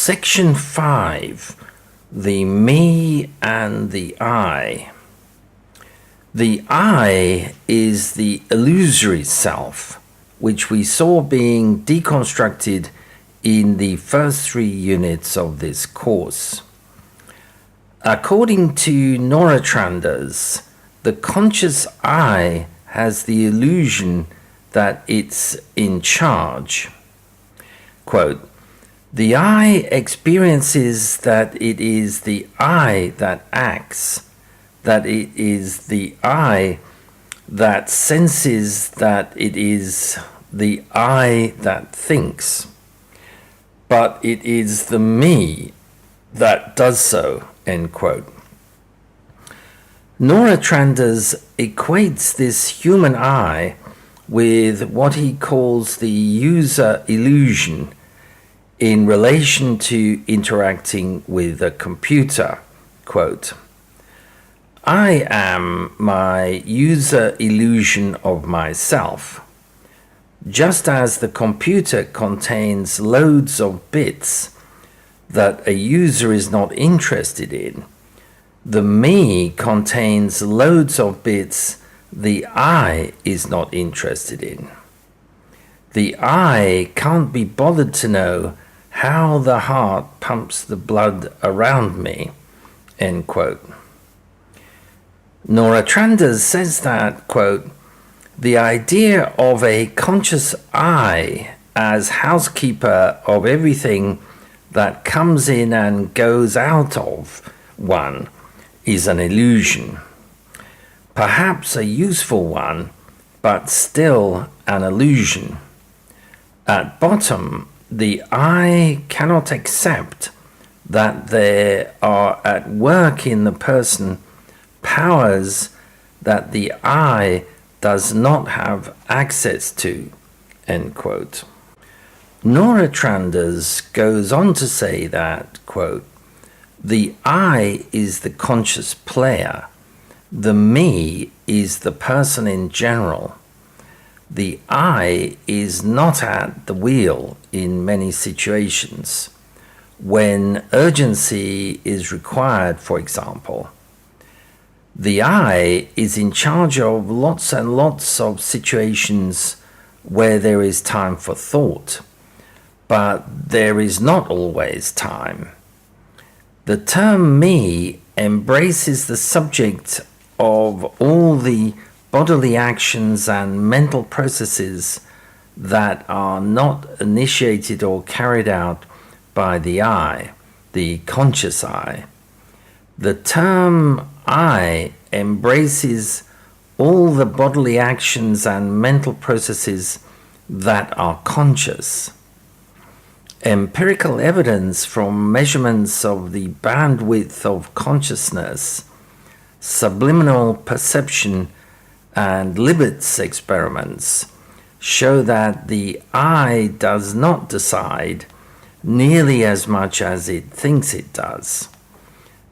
Section 5, the me and the I. The I is the illusory self, which we saw being deconstructed in the first 3 units of this course. According to Noratanders, the conscious I has the illusion that it's in charge. Quote, "The I experiences that it is the I that acts, that it is the I that senses, that it is the I that thinks, but it is the me that does so," end quote. Noratanders equates this human I with what he calls the user illusion in relation to interacting with a computer. Quote, "I am my user illusion of myself. Just as the computer contains loads of bits that a user is not interested in, the me contains loads of bits the I is not interested in. The I can't be bothered to know how the heart pumps the blood around me," end quote. Noratanders says that, quote, "The idea of a conscious I as housekeeper of everything that comes in and goes out of one is an illusion. Perhaps a useful one, but still an illusion. At bottom, the I cannot accept that there are at work in the person powers that the I does not have access to," end quote. Noratanders goes on to say that, quote, "The I is the conscious player. The me is the person in general. The I is not at the wheel in many situations. When urgency is required, for example. The I is in charge of lots and lots of situations where there is time for thought, but there is not always time. The term me embraces the subject of all the bodily actions and mental processes that are not initiated or carried out by the I, the conscious I. The term I embraces all the bodily actions and mental processes that are conscious. Empirical evidence from measurements of the bandwidth of consciousness, subliminal perception, and Libet's experiments show that the I does not decide nearly as much as it thinks it does.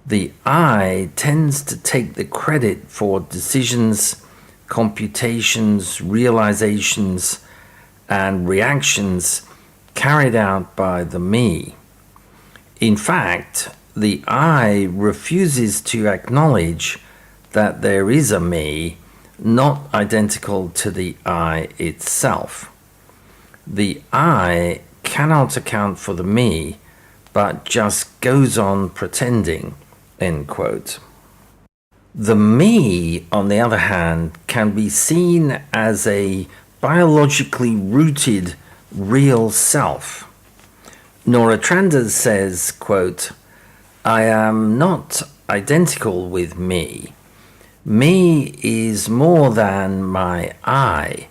The I tends to take the credit for decisions, computations, realizations, and reactions carried out by the me. In fact, the I refuses to acknowledge that there is a me not identical to the I itself. The I cannot account for the me, but just goes on pretending," end quote. The me, on the other hand, can be seen as a biologically rooted real self. Noratanders says, quote, "I am not identical with me. Me is more than my I.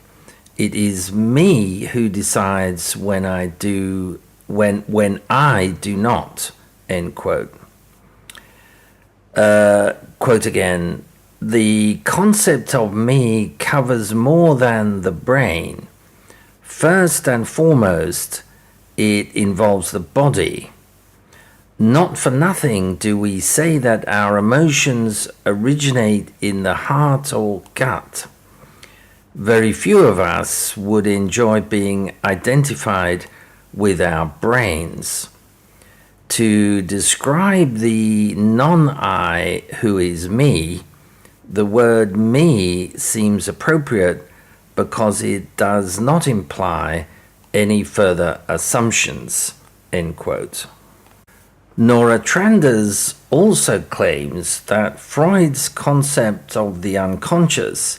It is me who decides when I do not," end quote. Quote again, "The concept of me covers more than the brain. First and foremost, it involves the body. Not for nothing do we say that our emotions originate in the heart or gut. Very few of us would enjoy being identified with our brains. To describe the non-I who is me, the word me seems appropriate because it does not imply any further assumptions, end quote. Nora Tranders also claims that Freud's concept of the unconscious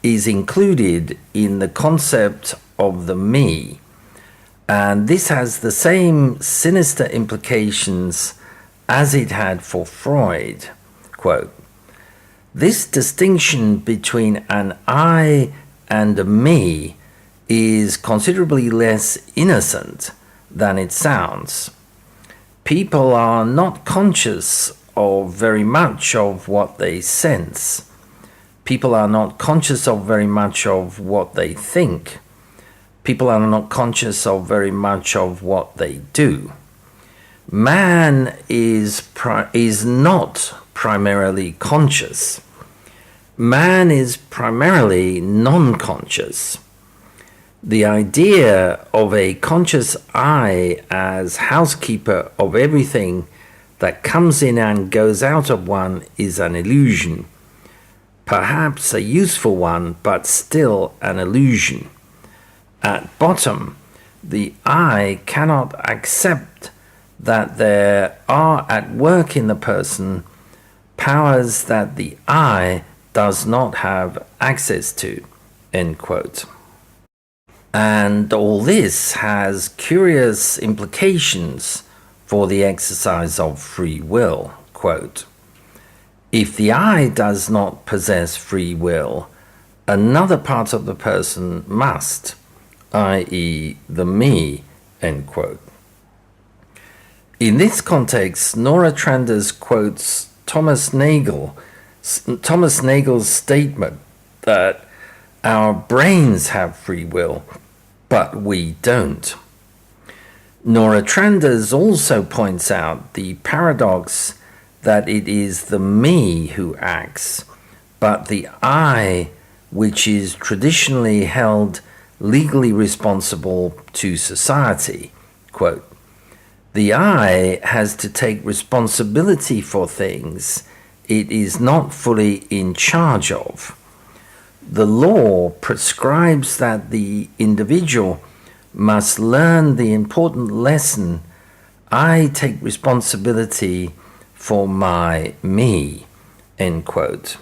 is included in the concept of the me, and this has the same sinister implications as it had for Freud. Quote, "This distinction between an I and a me is considerably less innocent than it sounds. People are not conscious of very much of what they sense. People are not conscious of very much of what they think. People are not conscious of very much of what they do. Man is not primarily conscious. Man is primarily non-conscious. The idea of a conscious I as housekeeper of everything that comes in and goes out of one is an illusion. Perhaps a useful one, but still an illusion. At bottom, the I cannot accept that there are at work in the person powers that the I does not have access to," end quote. And all this has curious implications for the exercise of free will. Quote, "If the I does not possess free will, another part of the person must, i.e. the me," end quote. In this context, Nora Tranders quotes Thomas Nagel's statement that our brains have free will, but we don't. Nora Tranders also points out the paradox that it is the me who acts, but the I which is traditionally held legally responsible to society. Quote, "The I has to take responsibility for things it is not fully in charge of. The law prescribes that the individual must learn the important lesson, I take responsibility for my me," end quote.